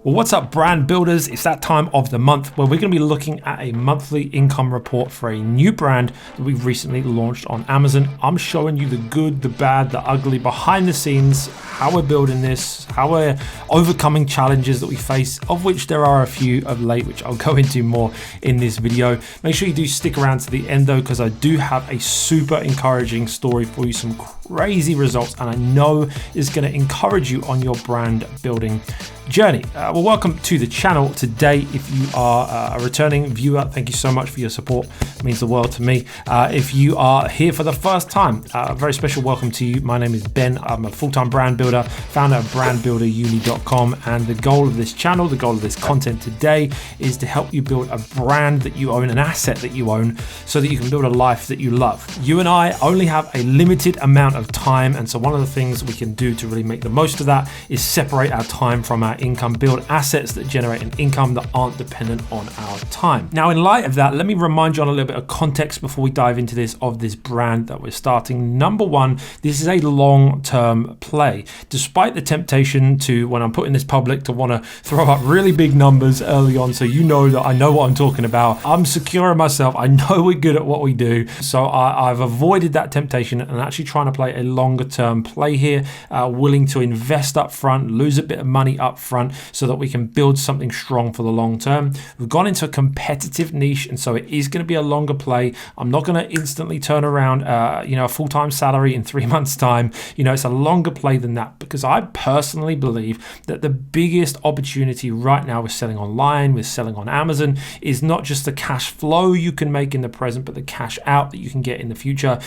Well, what's up, brand builders? It's that time of the month where we're going to be looking at a monthly income report for a new brand that we've recently launched on Amazon. I'm showing you the good, the bad, the ugly, behind the scenes, how we're building this, how we're overcoming challenges that we face, of which there are a few of late, which I'll go into more in this video. Make sure you do stick around to the end though, because I do have a super encouraging story for you, some crazy results, and I know is going to encourage you on your brand building journey. Well, welcome to the channel today. If you are a returning viewer, thank you so much for your support. It means the world to me. If you are here for the first time, a very special welcome to you. My name is Ben. I'm a full-time brand builder, founder of brandbuilderuni.com, and the goal of this channel, the goal of this content today is to help you build a brand that you own, an asset that you own, so that you can build a life that you love. You and I only have a limited amount of time, and so one of the things we can do to really make the most of that is separate our time from our income, build assets that generate an income that aren't dependent on our time. Now, in light of that, let me remind you on a little bit of context before we dive into this of this brand that we're starting. Number one, this is a long-term play. Despite the temptation to, when I'm putting this public, to want to throw up really big numbers early on, so you know that I know what I'm talking about. I'm secure in myself. I know we're good at what we do. So I've avoided that temptation and actually trying to play a longer-term play here, willing to invest up front, lose a bit of money up front, so that we can build something strong for the long term. We've gone into a competitive niche, and so it is going to be a longer play. I'm not going to instantly turn around a full-time salary in 3 months time. It's a longer play than that, because I personally believe that the biggest opportunity right now with selling online, with selling on Amazon, is not just the cash flow you can make in the present, but the cash out that you can get in the future.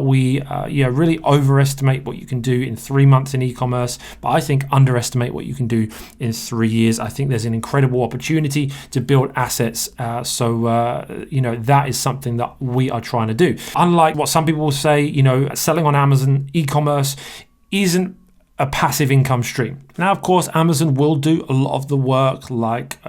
We really overestimate what you can do in 3 months in e-commerce, but I think underestimate what you can do in 3 years. I think there's an incredible opportunity to build assets. That is something that we are trying to do. Unlike what some people will say, selling on Amazon, e-commerce isn't a passive income stream. Now, of course, Amazon will do a lot of the work, like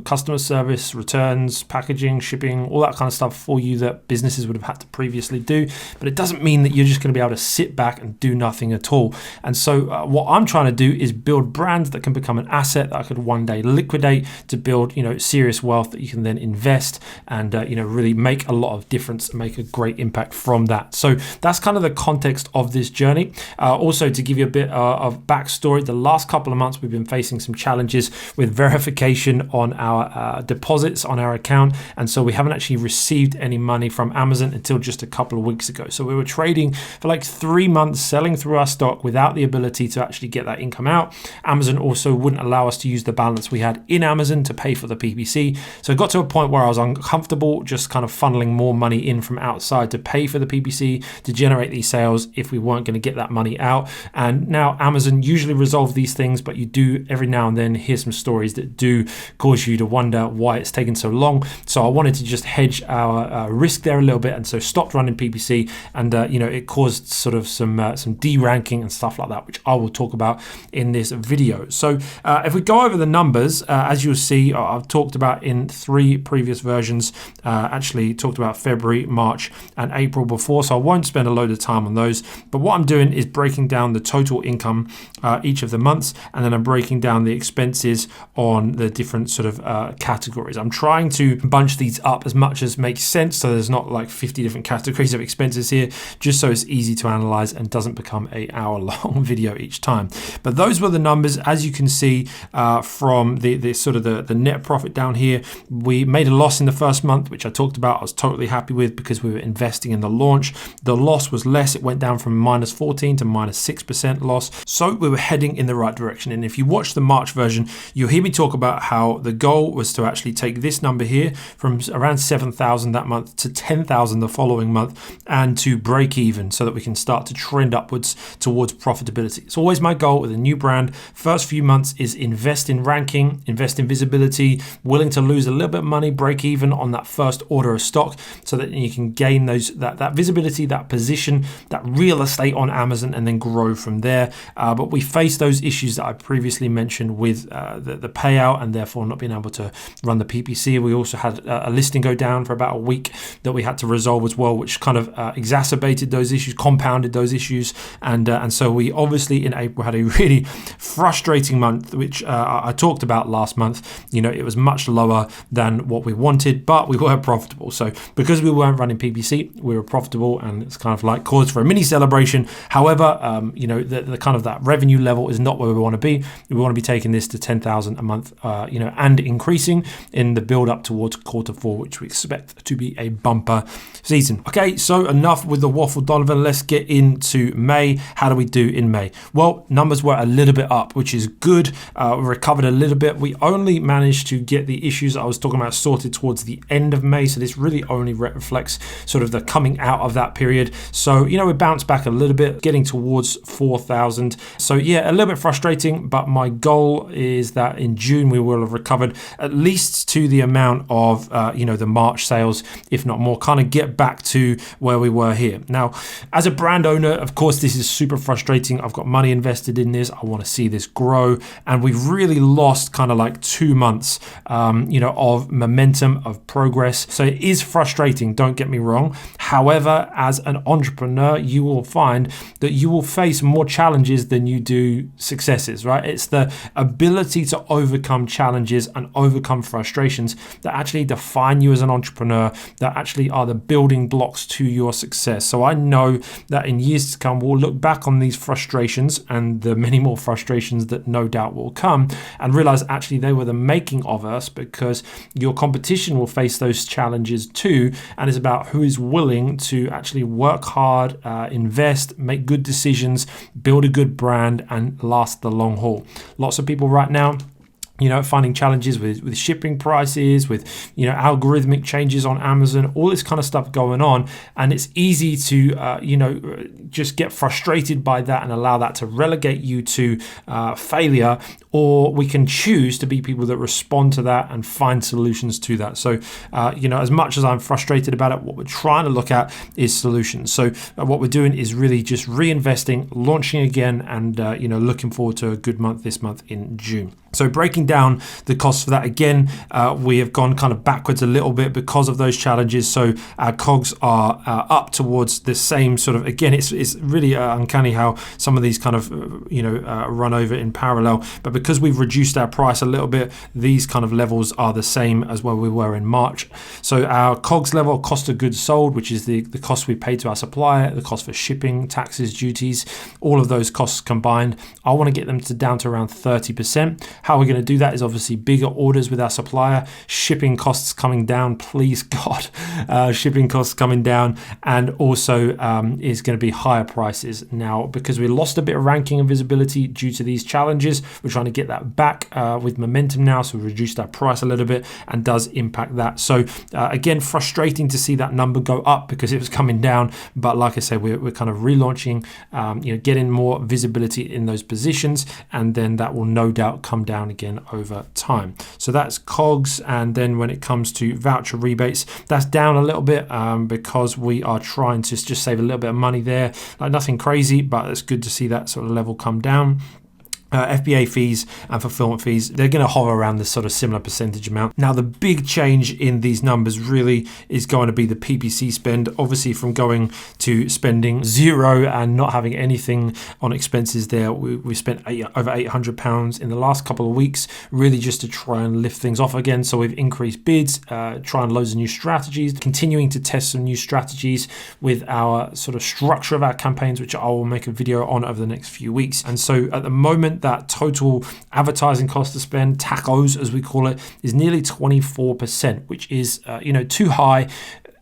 customer service, returns, packaging, shipping, all that kind of stuff for you that businesses would have had to previously do. But it doesn't mean that you're just going to be able to sit back and do nothing at all. And so what I'm trying to do is build brands that can become an asset that I could one day liquidate to build, serious wealth that you can then invest and, really make a lot of difference and make a great impact from that. So that's kind of the context of this journey. Also, to give you a bit of backstory, the last couple of months we've been facing some challenges with verification on our deposits on our account, and so we haven't actually received any money from Amazon until just a couple of weeks ago. So we were trading for like 3 months, selling through our stock without the ability to actually get that income out. Amazon also wouldn't allow us to use the balance we had in Amazon to pay for the PPC. So it got to a point where I was uncomfortable just kind of funneling more money in from outside to pay for the PPC to generate these sales if we weren't going to get that money out. And now Amazon usually resolve these things, but you do every now and then hear some stories that do cause you to wonder why it's taken so long. So I wanted to just hedge our risk there a little bit, and so stopped running PPC, and it caused sort of some de-ranking and stuff like that, which I will talk about in this video. So if we go over the numbers, as you'll see, I've talked about in 3 previous versions, actually talked about February, March, and April before, so I won't spend a load of time on those. But what I'm doing is breaking down the total income each of the months, and then I'm breaking down the expenses on the different sort of categories. I'm trying to bunch these up as much as makes sense, so there's not like 50 different categories of expenses here, just so it's easy to analyze and doesn't become an hour-long video each time. But those were the numbers, as you can see from the sort of the net profit down here. We made a loss in the first month, which I talked about. I was totally happy with because we were investing in the launch. The loss was less. It went down from -14 to -6% loss. So we were heading in the right direction. And if you watch the March version, you'll hear me talk about how the goal was to actually take this number here from around 7,000 that month to 10,000 the following month, and to break even so that we can start to trend upwards towards profitability. It's always my goal with a new brand. First few months is invest in ranking, invest in visibility, willing to lose a little bit of money, break even on that first order of stock, so that you can gain that visibility, that position, that real estate on Amazon, and then grow from there. but we faced those issues that I previously mentioned with the payout and therefore not being able to run the PPC. We also had a listing go down for about a week that we had to resolve as well, which kind of exacerbated those issues, compounded those issues, and so we obviously in April had a really frustrating month, which I talked about last month. It was much lower than what we wanted, but we were profitable. So because we weren't running PPC, we were profitable, and it's kind of like cause for a mini celebration. However, the kind of that revenue level is not where we want to be. We want to be taking this to 10,000 a month, and increasing in the build up towards Q4, which we expect to be a bumper season. Okay, so enough with the waffle, Donovan. Let's get into May. How do we do in May? Well, numbers were a little bit up, which is good. We recovered a little bit. We only managed to get the issues I was talking about sorted towards the end of May, so this really only reflects sort of the coming out of that period. So we bounced back a little bit, getting towards 4,000. So yeah, a little bit frustrating, but my goal is that in June we will have recovered at least to the amount of the March sales, if not more, kind of get back to where we were here. Now, as a brand owner, of course, this is super frustrating. I've got money invested in this. I want to see this grow, and we've really lost kind of like 2 months, of momentum, of progress. So it is frustrating, don't get me wrong. However, as an entrepreneur, you will find that you will face more challenges than you do successes, right? It's the ability to overcome challenges and overcome frustrations that actually define you as an entrepreneur, that actually are the building blocks to your success. So I know that in years to come, we'll look back on these frustrations and the many more frustrations that no doubt will come and realize actually they were the making of us, because your competition will face those challenges too. And it's about who is willing to actually work hard, invest, make good decisions, build a good brand, and last the long haul. Lots of people right now, finding challenges with shipping prices, with, algorithmic changes on Amazon, all this kind of stuff going on. And it's easy to, just get frustrated by that and allow that to relegate you to failure. Or we can choose to be people that respond to that and find solutions to that. So, as much as I'm frustrated about it, what we're trying to look at is solutions. So what we're doing is really just reinvesting, launching again, and, looking forward to a good month this month in June. So breaking down the costs for that, again, we have gone kind of backwards a little bit because of those challenges. So our COGS are up towards the same sort of, again, it's really uncanny how some of these kind of, run over in parallel. But because we've reduced our price a little bit, these kind of levels are the same as where we were in March. So our COGS level, cost of goods sold, which is the cost we pay to our supplier, the cost for shipping, taxes, duties, all of those costs combined, I want to get them down to around 30%. How we're going to do that is obviously bigger orders with our supplier, shipping costs coming down, please God, shipping costs coming down, and also is going to be higher prices. Now, because we lost a bit of ranking and visibility due to these challenges, we're trying to get that back with momentum now, so we reduced our price a little bit and does impact that. So again, frustrating to see that number go up because it was coming down, but like I said, we're kind of relaunching, getting more visibility in those positions, and then that will no doubt come down again over time. So that's COGS. And then when it comes to voucher rebates, that's down a little bit because we are trying to just save a little bit of money there. Like nothing crazy, but it's good to see that sort of level come down. FBA fees and fulfillment fees, they're going to hover around this sort of similar percentage amount. Now, the big change in these numbers really is going to be the PPC spend, obviously from going to spending zero and not having anything on expenses there. We spent over £800 in the last couple of weeks, really just to try and lift things off again. So we've increased bids, trying loads of new strategies, continuing to test some new strategies with our sort of structure of our campaigns, which I will make a video on over the next few weeks. And so at the moment, that total advertising cost to spend, tacos as we call it, is nearly 24%, which is too high.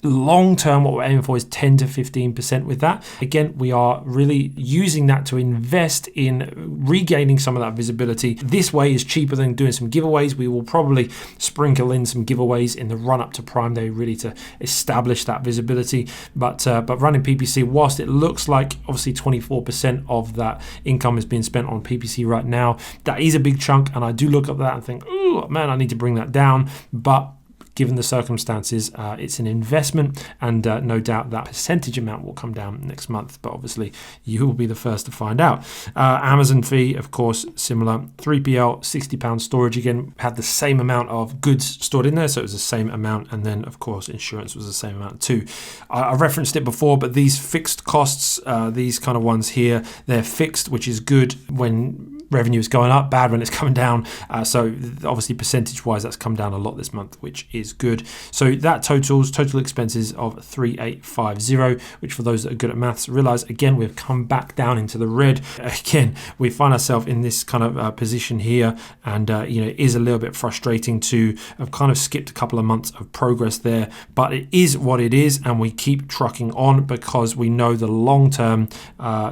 Long term, what we're aiming for is 10 to 15% with that. Again, we are really using that to invest in regaining some of that visibility. This way is cheaper than doing some giveaways. We will probably sprinkle in some giveaways in the run up to Prime Day, really to establish that visibility. But running PPC, whilst it looks like obviously 24% of that income is being spent on PPC right now, that is a big chunk. And I do look at that and think, oh man, I need to bring that down. But given the circumstances, it's an investment, and no doubt that percentage amount will come down next month, but obviously you will be the first to find out. Amazon fee, of course, similar. 3PL, £60 storage. Again, had the same amount of goods stored in there, so it was the same amount, and then of course insurance was the same amount too. I referenced it before, but these fixed costs, these kind of ones here, they're fixed, which is good when revenue is going up, bad when it's coming down. So obviously percentage wise, that's come down a lot this month, which is good. So that totals total expenses of 3850, which for those that are good at maths realize, again, we've come back down into the red. Again, we find ourselves in this kind of position here, and it is a little bit frustrating to have kind of skipped a couple of months of progress there, but it is what it is, and we keep trucking on because we know the long-term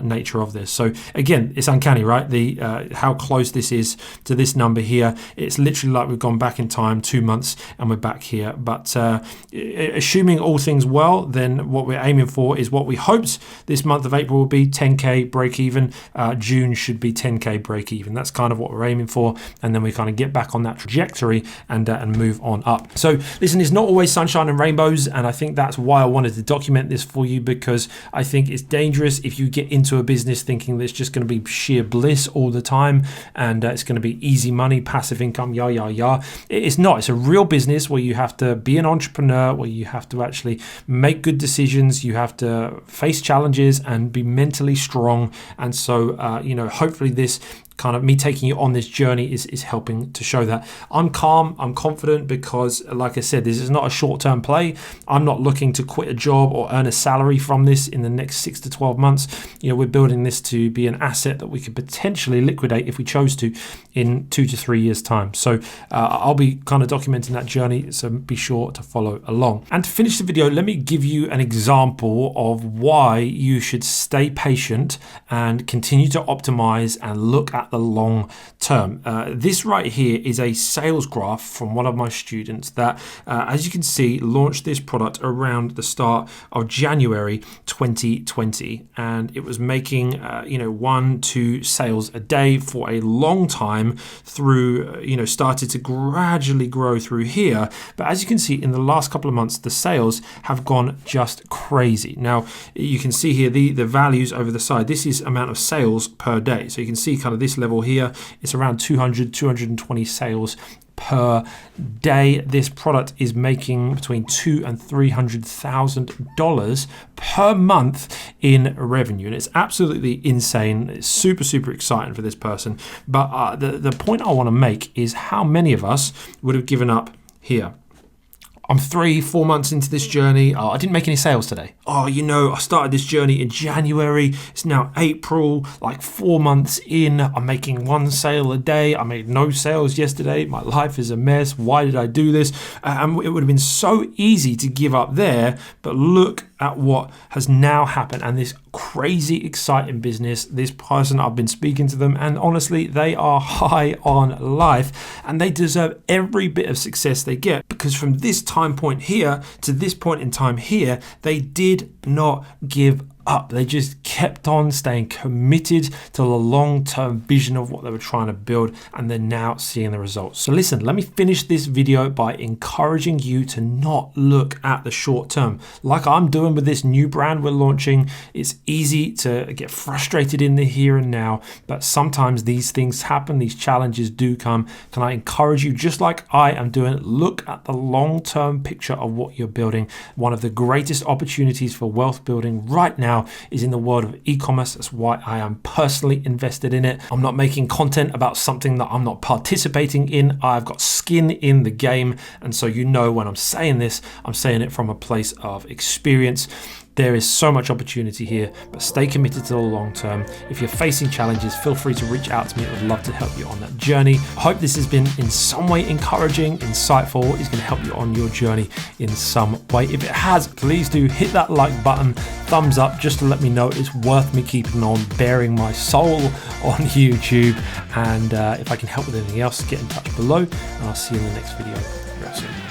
nature of this. So again, it's uncanny, right? How close this is to this number here. It's literally like we've gone back in time 2 months and we're back here. But assuming all things well, then what we're aiming for is what we hoped this month of April will be 10k break even. June should be 10k break even. That's kind of what we're aiming for, and then we kind of get back on that trajectory and move on up. So listen, it's not always sunshine and rainbows, and I think that's why I wanted to document this for you, because I think it's dangerous if you get into a business thinking that it's just going to be sheer bliss all the time, and it's going to be easy money, passive income, It's not. It's a real business where you have to be an entrepreneur, where you have to actually make good decisions, you have to face challenges and be mentally strong. And so hopefully this kind of me taking you on this journey is helping to show that. I'm calm, I'm confident, because like I said, this is not a short-term play. I'm not looking to quit a job or earn a salary from this in the next 6 to 12 months. We're building this to be an asset that we could potentially liquidate if we chose to in 2 to 3 years time. So I'll be kind of documenting that journey, so be sure to follow along. And to finish the video, let me give you an example of why you should stay patient and continue to optimize and look at the long term. This right here is a sales graph from one of my students that, as you can see, launched this product around the start of January 2020, and it was making 1-2 sales a day for a long time through, started to gradually grow through here. But as you can see, in the last couple of months, the sales have gone just crazy. Now, you can see here the values over the side. This is amount of sales per day. So you can see kind of this level here, it's around 220 sales per day. This product is making between $200,000 and $300,000 per month in revenue, and it's absolutely insane. It's super, super exciting for this person. But the point I want to make is how many of us would have given up here. I'm 3-4 months into this journey. I didn't make any sales today. I started this journey in January. It's now April, like 4 months in. I'm making 1 sale a day. I made no sales yesterday. My life is a mess. Why did I do this? And it would have been so easy to give up there, but look at what has now happened, and this crazy exciting business. This person, I've been speaking to them, and honestly, they are high on life, and they deserve every bit of success they get, because from this time point here to this point in time here, they did not give up. They just kept on staying committed to the long-term vision of what they were trying to build, and they're now seeing the results. So listen, let me finish this video by encouraging you to not look at the short term. Like I'm doing with this new brand we're launching, it's easy to get frustrated in the here and now, but sometimes these things happen, these challenges do come. Can I encourage you, just like I am doing, look at the long-term picture of what you're building. One of the greatest opportunities for wealth building right now is in the world of e-commerce. That's why I am personally invested in it. I'm not making content about something that I'm not participating in. I've got skin in the game. And so when I'm saying this, I'm saying it from a place of experience. There is so much opportunity here, but stay committed to the long term. If you're facing challenges, feel free to reach out to me. I would love to help you on that journey. I hope this has been in some way encouraging, insightful. It's going to help you on your journey in some way. If it has, please do hit that like button, thumbs up, just to let me know it's worth me keeping on, bearing my soul on YouTube. And if I can help with anything else, get in touch below, and I'll see you in the next video real soon.